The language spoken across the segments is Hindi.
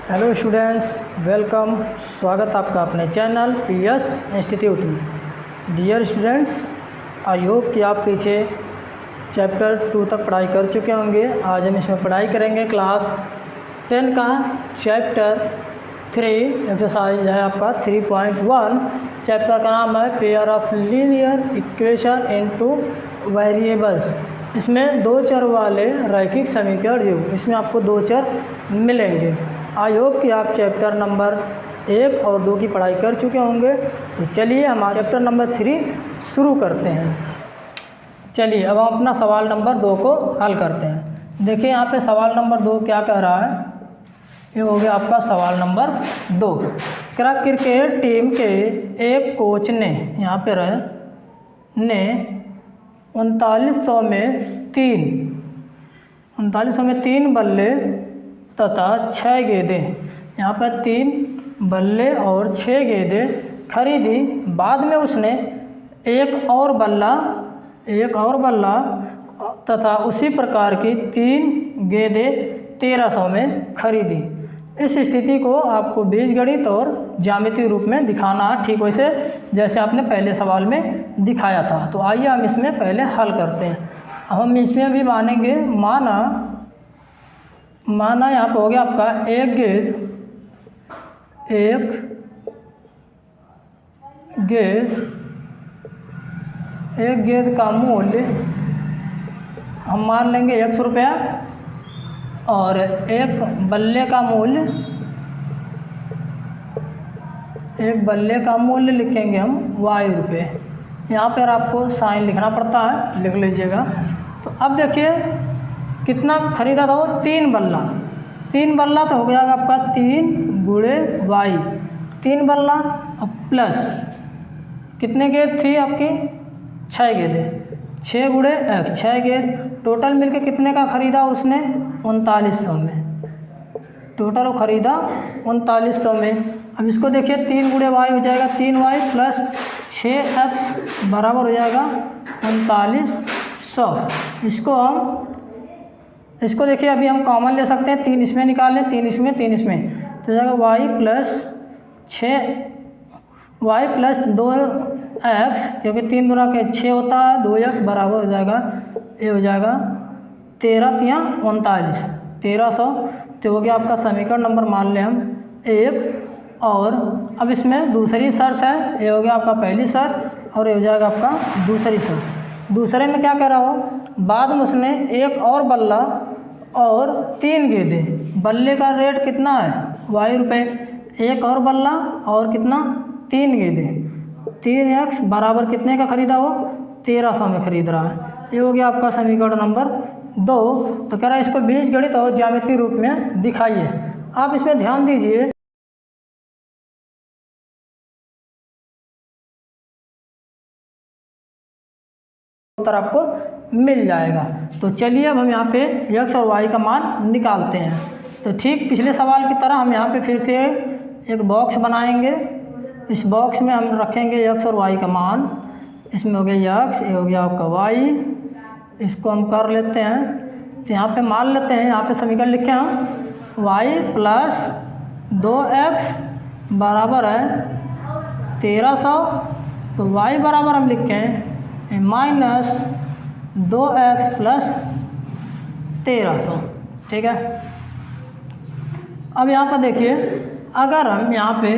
Hello students, welcome. स्वागत आपका अपने चैनल पीएस इंस्टीट्यूट में। डियर स्टूडेंट्स, आई होप कि आप पीछे चैप्टर 2 तक पढ़ाई कर चुके होंगे। आज हम इसमें पढ़ाई करेंगे क्लास 10 का चैप्टर 3। एक्सरसाइज है आपका 3.1। चैप्टर का नाम है pair of linear equation into variables. इसमें दो चर वाले रैखिक समीकरण युग, इसमें आपको दो चर मिलेंगे। आई होप कि आप चैप्टर नंबर 1 और 2 की पढ़ाई कर चुके होंगे। तो चलिए हम चैप्टर नंबर 3 शुरू करते हैं। चलिए अब हम अपना सवाल नंबर 2 को हल करते हैं। देखिए यहाँ पे सवाल नंबर 2 क्या कह रहा है। ये हो गया आपका सवाल नंबर 2। क्रिकेट टीम के एक कोच ने यहाँ पे रहे ने 3900 में तीन बल्ले तथा 6 गेंदें, यहाँ पर 3 बल्ले और 6 गेंदें खरीदी। बाद में उसने एक और बल्ला तथा उसी प्रकार की 3 गेंदें 1300 में खरीदी। इस स्थिति को आपको बीजगणित और ज्यामितीय रूप में दिखाना है, ठीक वैसे जैसे आपने पहले सवाल में दिखाया था। तो आइए हम इसमें पहले हल करते हैं। हम इसमें भी मानेंगे माना यहाँ पे हो गया आपका एक गेंद का मूल्य हम मान लेंगे 100 रुपया और एक बल्ले का मूल्य लिखेंगे हम y रुपये। यहाँ पर आपको साइन लिखना पड़ता है, लिख लीजिएगा। तो अब देखिए कितना खरीदा था वो 3 बल्ला तो हो गया आपका 3 गुणे y, 3 बल्ला और प्लस कितने गेंद थी आपकी 6 गेंदें, 6 गुणे x 6 गेंद। टोटल मिलके कितने का ख़रीदा उसने 3900 में, टोटल खरीदा 3900 में। अब इसको देखिए 3 गुणे y हो जाएगा 3y प्लस 6x बराबर हो जाएगा 3900। इसको देखिए अभी हम कॉमन ले सकते हैं, 3 इसमें निकाल लें, 3 इसमें तो हो जाएगा y प्लस 2x, क्योंकि 3 गुना के 6 होता है, 2x बराबर हो जाएगा, ये हो जाएगा 13 तिया 39 1300। तो हो गया आपका समीकरण नंबर मान लें हम 1। और अब इसमें दूसरी शर्त है, ये हो गया आपका पहली शर्त और ये हो जाएगा आपका दूसरी शर्त। दूसरे में क्या कह रहा हो, बाद में उसने एक और बल्ला और 3 गेंदें, बल्ले का रेट कितना है y रुपये, एक और बल्ला और कितना 3 गेंदें, 3x बराबर कितने का खरीदा हो 1300 में खरीद रहा है। ये हो गया आपका समीकरण नंबर 2। तो कह रहा है इसको बीजगणित और ज्यामितीय रूप में दिखाइए। आप इसमें ध्यान दीजिए, उत्तर आपको मिल जाएगा। तो चलिए अब हम यहाँ पे x और y का मान निकालते हैं। तो ठीक पिछले सवाल की तरह हम यहाँ पे फिर से एक बॉक्स बनाएंगे। इस बॉक्स में हम रखेंगे x और y का मान। इसमें हो गया x, ये हो गया आपका y। इसको हम कर लेते हैं। तो यहाँ पे मान लेते हैं, यहाँ पे समीकरण लिखे हम y प्लस 2x बराबर है 1300। तो y बराबर हम लिखें माइनस 2x प्लस 1300, ठीक है। अब यहाँ पर देखिए, अगर हम यहाँ पे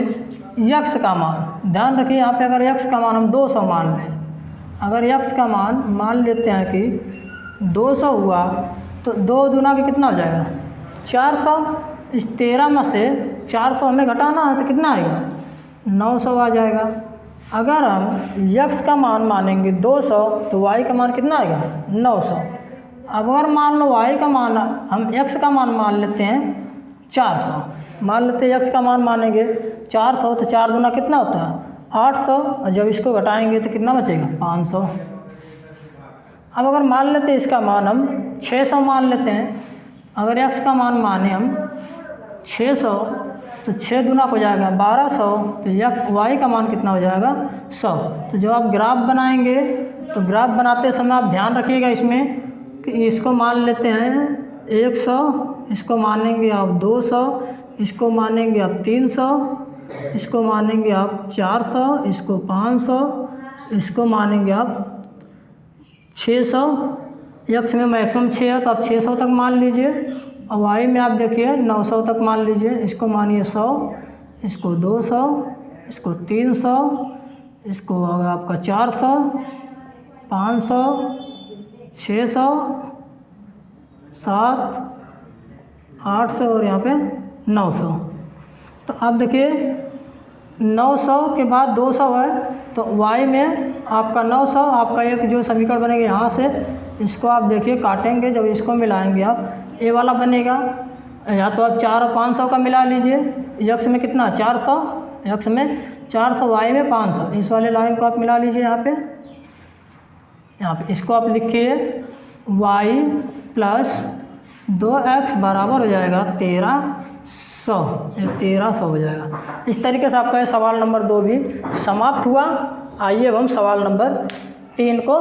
x का मान, ध्यान रखिए यहाँ पे अगर x का मान हम 200 मान लें, अगर x का मान लेते हैं कि 200 हुआ तो 2 दूना के कितना हो जाएगा 400। इस 13 में से 400 हमें घटाना है तो कितना आएगा 900 आ जाएगा। अगर हम x का मान मानेंगे 200 तो y का मान कितना आएगा 900। अब अगर मान लो y का मान, हम x का मान मान लेते हैं 400, मान लेते हैं x का मान मानेंगे 400 तो 4 दूना कितना होता है 800, और जब इसको घटाएंगे तो कितना बचेगा 500। अब अगर मान लेते हैं इसका मान हम 600 मान लेते हैं, अगर x का मान माने हम 600 तो 6 दूना हो जाएगा 1200, तो y का मान कितना हो जाएगा 100। तो जब आप ग्राफ बनाएंगे तो ग्राफ बनाते समय आप ध्यान रखिएगा इसमें कि इसको मान लेते हैं 100, इसको मानेंगे आप 200, इसको मानेंगे आप 300, इसको मानेंगे आप 400, इसको 500, इसको मानेंगे आप 600। यक्स में मैक्सिमम 6 है तो आप 600 तक मान लीजिए, और वाई में आप देखिए 900 तक मान लीजिए। इसको मानिए 100, इसको 200, इसको 300, इसको होगा आपका 400, 500, 600, 700, 800 और यहाँ पे 900। तो अब देखिए 900 के बाद 200 है, तो y में आपका 900, आपका एक जो समीकरण बनेगा यहाँ से, इसको आप देखिए काटेंगे, जब इसको मिलाएंगे आप ये वाला बनेगा, या तो आप 4 और 500 का मिला लीजिए। यक्स में कितना 400, यक्स में 400, y में 500, इस वाले लाइन को आप मिला लीजिए यहाँ पे इसको आप लिखिए y प्लस 2x बराबर हो जाएगा 1300, ये 1300 हो जाएगा। इस तरीके से आपका ये सवाल नंबर 2 भी समाप्त हुआ। आइए अब हम सवाल नंबर 3 को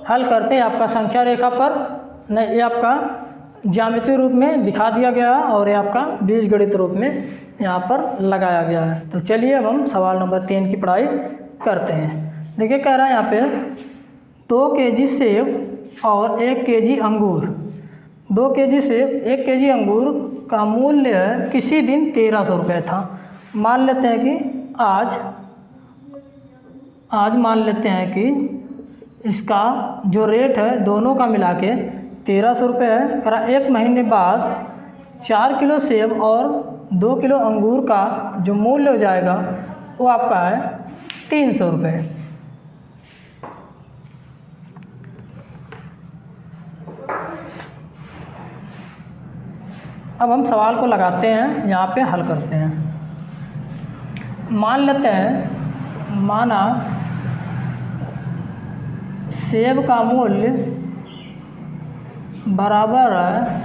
हल करते हैं। आपका संख्या रेखा पर नहीं, ये आपका ज्यामितीय रूप में दिखा दिया गया है और ये आपका बीजगणित रूप में यहाँ पर लगाया गया है। तो चलिए अब हम सवाल नंबर 3 की पढ़ाई करते हैं। देखिए कह रहा है यहाँ पे 2 केजी सेब और 1 केजी अंगूर, 2 केजी सेब 1 केजी अंगूर का मूल्य किसी दिन 1300 रुपये था। मान लेते हैं कि आज मान लेते हैं कि इसका जो रेट है दोनों का मिला के 1300 रुपये है। करा 1 महीने बाद 4 किलो सेब और 2 किलो अंगूर का जो मूल्य हो जाएगा वो आपका है 300 रुपये। अब हम सवाल को लगाते हैं, यहाँ पे हल करते हैं। मान लेते हैं, माना सेब का मूल्य बराबर है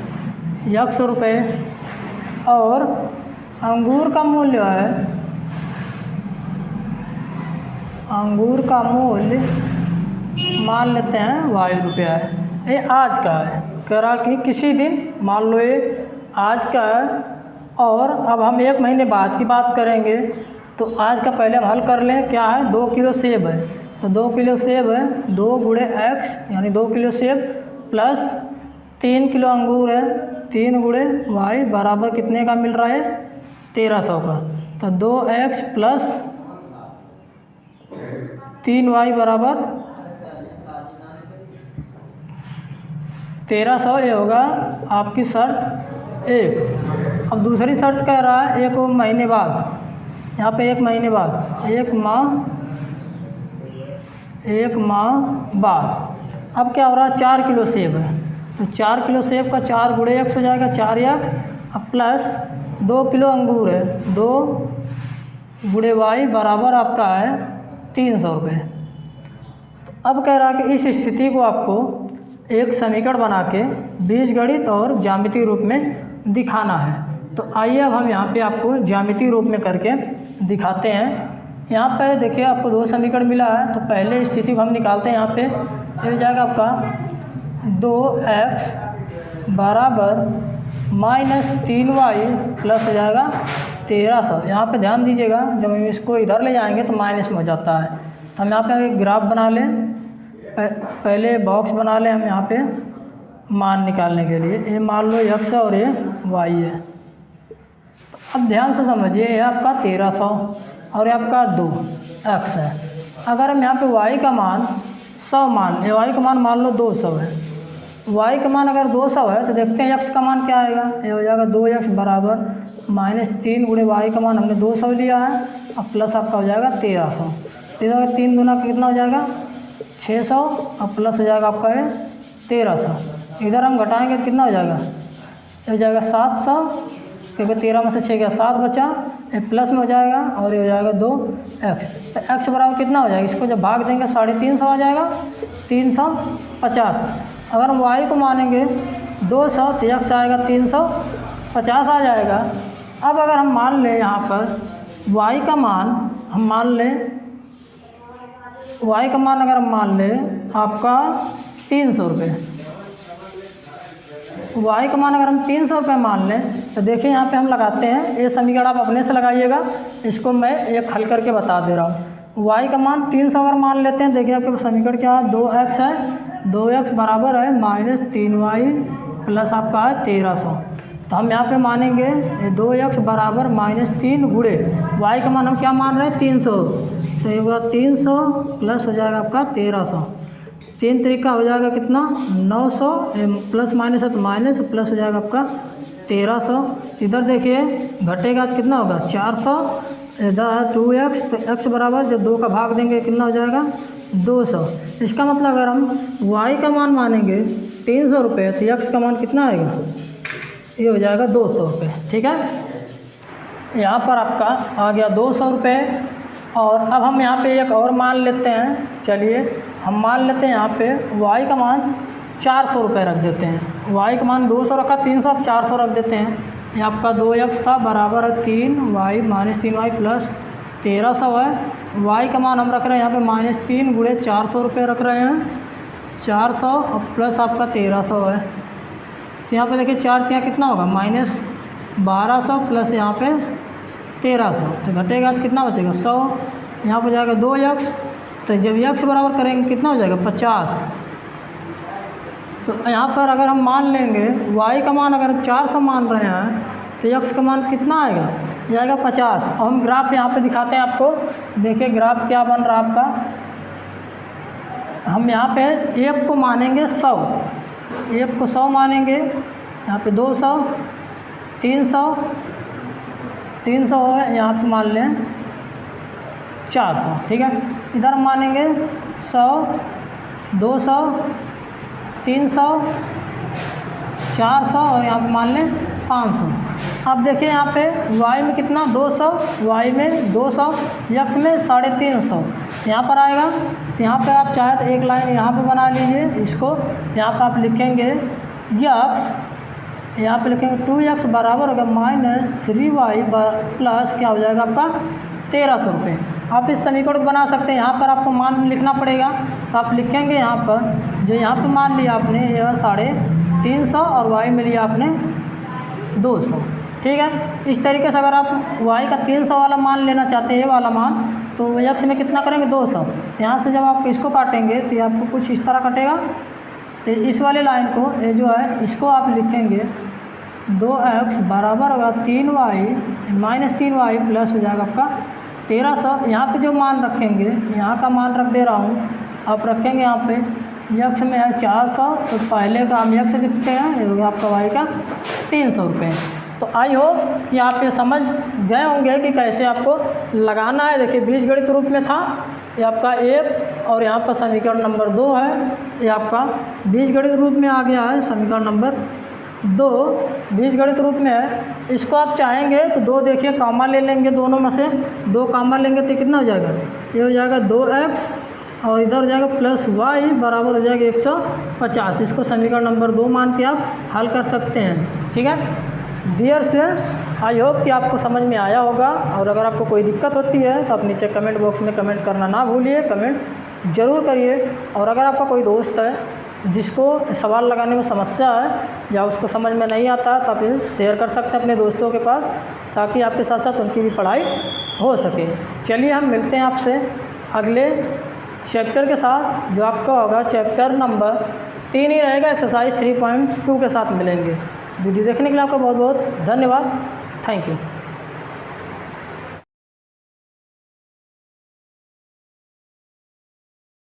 100 रुपये और अंगूर का मूल्य है, अंगूर का मूल्य मान लेते हैं y रुपया है। ये आज का है, कह रहा कि किसी दिन, मान लो ये आज का है, और अब हम 1 महीने बाद की बात करेंगे। तो आज का पहले हम हल कर लें। क्या है 2 किलो सेब है, तो 2 किलो सेब है, 2 गुणे x यानी 2 किलो सेब प्लस 3 किलो अंगूर है, 3 गुणे y बराबर कितने का मिल रहा है 1300 का। तो 2x प्लस 3y बराबर 1300, ये होगा आपकी शर्त 1। अब दूसरी शर्त कह रहा है 1 महीने बाद, यहाँ पे 1 महीने बाद, 1 माह बाद। अब क्या हो रहा है 4 किलो सेब है, तो 4 किलो सेब का 4 गुणे x हो जाएगा 4x, अब प्लस 2 किलो अंगूर है, 2 गुणे y बराबर आपका है 300 रुपये। तो अब कह रहा है कि इस स्थिति को आपको एक समीकरण बना के बीजगणित और ज्यामितीय रूप में दिखाना है। तो आइए अब हम यहाँ पे आपको ज्यामितीय रूप में करके दिखाते हैं। यहाँ पे देखिए आपको 2 समीकरण मिला है, तो पहले स्थिति को हम निकालते हैं। यहाँ पे ये हो जाएगा आपका 2x बराबर -3y प्लस हो जाएगा 1300। यहाँ पे ध्यान दीजिएगा, जब हम इसको इधर ले जाएंगे तो माइनस में हो जाता है। तो हम यहाँ पे एक ग्राफ बना लें, पहले बॉक्स बना लें हम यहाँ पे मान निकालने के लिए। ये मान लो x है और ये y है। अब ध्यान से समझिए, ये आपका 1300 और ये आपका 2x है। अगर हम यहाँ पे y का मान 100 मान, ये y का मान मान लो 200 है, y का मान अगर 200 है तो देखते हैं x का मान क्या आएगा। ये हो जाएगा 2x बराबर -3 गुणे y का मान हमने 200 लिया है, अब प्लस आपका हो जाएगा 1300। 3 गुना कितना हो जाएगा 600, अब प्लस हो जाएगा आपका ये 1300। इधर हम घटाएंगे तो कितना हो जाएगा, ये हो जाएगा 700, क्योंकि 13 में से 6 गया 7 बचा, ये प्लस में हो जाएगा और ये हो जाएगा 2x। तो x बराबर कितना हो जाएगा, इसको जब भाग देंगे 350 आ जाएगा, 350। अगर हम y को मानेंगे 200 तो x आएगा 350 आ जाएगा। अब अगर हम मान लें यहाँ पर y का मान, हम मान लें y का मान अगर हम मान लें आपका 300 रुपये, y का मान अगर हम 300 रुपये मान लें तो देखिए यहाँ पे हम लगाते हैं, ये समीकरण आप अपने से लगाइएगा, इसको मैं एक हल करके बता दे रहा हूँ। y का मान 300 अगर मान लेते हैं, देखिए आपके समीकरण क्या है, 2x है, 2x बराबर है -3y प्लस आपका है 1300। तो हम यहाँ पे मानेंगे 2x बराबर -3 गुणे y का मान हम क्या मान रहे हैं 300, तो ये होगा 300 प्लस हो जाएगा आपका 1300, 3 तरीका हो जाएगा कितना 900, प्लस माइनस है तो माइनस, प्लस हो जाएगा आपका 1300। इधर देखिए घटेगा तो कितना होगा 400, इधर 2x, तो x बराबर जब 2 का भाग देंगे कितना हो जाएगा 200। इसका मतलब अगर हम y का मान मानेंगे 300 रुपये तो x का मान कितना आएगा, ये हो जाएगा 200 रुपये। ठीक है, यहाँ पर आपका आ गया 200 रुपये। और अब हम यहाँ पे एक और मान लेते हैं, चलिए हम मान लेते हैं यहाँ पे y का मान 400 रुपये रख देते हैं। y का मान 200 रखा, 300, अब 400 रख देते हैं। ये आपका 2x था बराबर है 3y -3y प्लस 1300 है। y का मान हम रख रहे हैं यहाँ पे -3 गुणे 400 रुपये रख रहे हैं, 400 और प्लस आपका 1300 है। तो यहाँ पे देखिए 4 यहाँ कितना होगा -1200 प्लस यहाँ पे 1300, तो घटेगा तो कितना बचेगा 100। यहाँ पर जाएगा 2x, तो जब x बराबर करेंगे कितना हो जाएगा 50। तो यहाँ पर अगर हम मान लेंगे y का मान अगर 400 मान रहे हैं तो x का मान कितना आएगा, ये आएगा 50। और हम ग्राफ यहाँ पे दिखाते हैं आपको, देखिए ग्राफ क्या बन रहा है आपका। हम यहाँ पे एक को मानेंगे 100, एक को 100 मानेंगे, यहाँ पे 200, 300 है, यहाँ पे मान लें 400। ठीक है, इधर हम मानेंगे 100, 200, 300, 400 और यहाँ पे मान लें 500। अब देखिए यहाँ पे y में कितना 200, y में 200, x में 350 यहाँ पर आएगा। तो यहाँ पे आप चाहे तो एक लाइन यहाँ पे बना लीजिए, इसको यहाँ पे आप लिखेंगे x, यहाँ पे लिखेंगे 2x बराबर होगा -3y प्लस क्या हो जाएगा आपका 1300 रुपये। आप इस समीकरण को बना सकते हैं, यहाँ पर आपको मान लिखना पड़ेगा। तो आप लिखेंगे यहाँ पर, जो यहाँ पे मान लिया आपने यह 350 और y में लिया आपने 200। ठीक है, इस तरीके से अगर आप y का 300 वाला मान लेना चाहते हैं, ये वाला मान, तो x में कितना करेंगे 200। तो यहाँ से जब आप इसको काटेंगे तो ये आपको कुछ इस तरह कटेगा। तो इस वाले लाइन को, ये जो है इसको आप लिखेंगे 2x बराबर होगा 3y -3y प्लस हो जाएगा आपका 1300। यहाँ पे जो मान रखेंगे, यहाँ का मान रख दे रहा हूँ, आप रखेंगे यहाँ पे x में है 400, तो पहले का हम x लिखते हैं, ये होगा आपका y का 300 रुपये। तो आई होप कि आप ये समझ गए होंगे कि कैसे आपको लगाना है। देखिए बीजगणित रूप में था, ये आपका 1 और यहाँ पर समीकरण नंबर 2 है, ये आपका बीजगणित रूप में आ गया है समीकरण नंबर 2 बीजगणित रूप में है। इसको आप चाहेंगे तो 2 देखिए कामा ले लेंगे, दोनों में से 2 कामा लेंगे तो कितना हो जाएगा, ये हो जाएगा 2x और इधर हो जाएगा प्लस y बराबर हो जाएगा 150। इसको समीकरण नंबर 2 मान के आप हल कर सकते हैं। ठीक है डियर स्टूडेंट्स, आई होप कि आपको समझ में आया होगा। और अगर आपको कोई दिक्कत होती है तो आप नीचे कमेंट बॉक्स में कमेंट करना ना भूलिए, कमेंट ज़रूर करिए। और अगर आपका कोई दोस्त है जिसको सवाल लगाने में समस्या है या उसको समझ में नहीं आता, तो आप इसे शेयर कर सकते हैं अपने दोस्तों के पास, ताकि आपके साथ साथ उनकी भी पढ़ाई हो सके। चलिए हम मिलते हैं आपसे अगले चैप्टर के साथ, जो आपका होगा चैप्टर नंबर 3 ही रहेगा, एक्सरसाइज 3.2 के साथ मिलेंगे। वीडियो देखने के लिए आपका बहुत बहुत धन्यवाद। Thank you.